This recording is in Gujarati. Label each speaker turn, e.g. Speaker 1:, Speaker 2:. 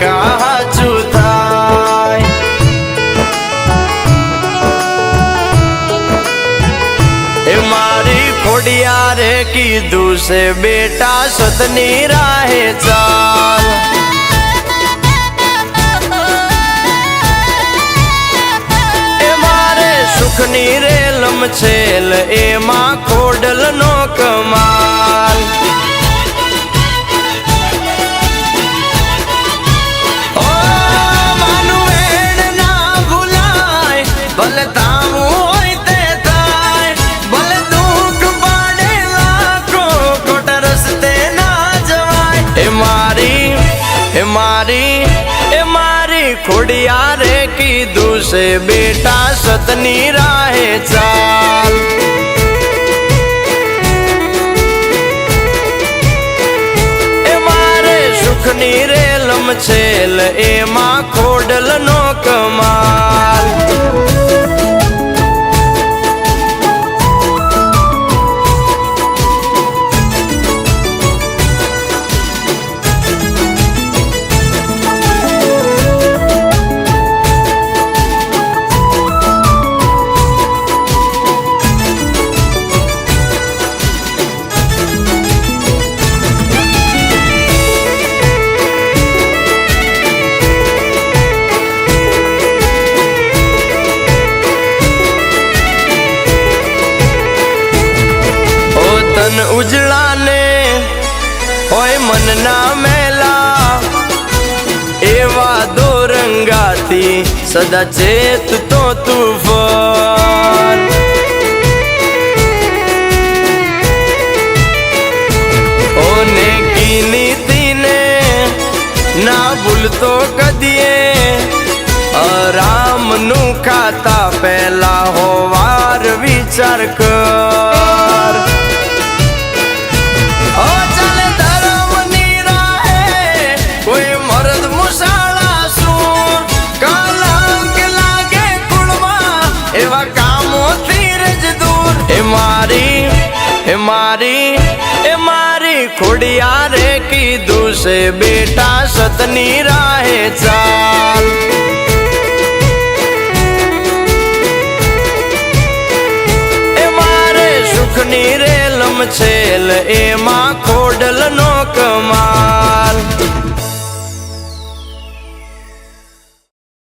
Speaker 1: કાચું થાય। એ મારી ખોડિયારે કીધું છે બેટા સતની રાહે ચાલ। એ મારે સુખની રેલમ છેલ એમાં ખોડલનો કમાલ। ઓ માનું વેણ ના ભૂલાય ભલે તાવું હોય તે થાય, ભલે દુઃખ પાડે લાખો ખોટ રસ્તે ના જવાય। એ મારી ખોડિયારે કીધું છે બેટા સતની રાહે ચાલ। એ મારે સુખની રેલમ છેલ એમાં ખોડલનો કમાલ। ઉજળા ને હોય મન ના મેલા, એવા દોરંગાથી સદા ચેત તો તુફાન। ઓને કી નીતિને ના ભૂલતો કદીએ, રામનું ખાતા પહેલા હોવાર વિચાર કર। એ મારી ખોડિયારે કીધું છે બેટા સતની રાહે ચાલ। એ મારે સુખની રેલમ છેલ એમાં ખોડલનો કમાલ।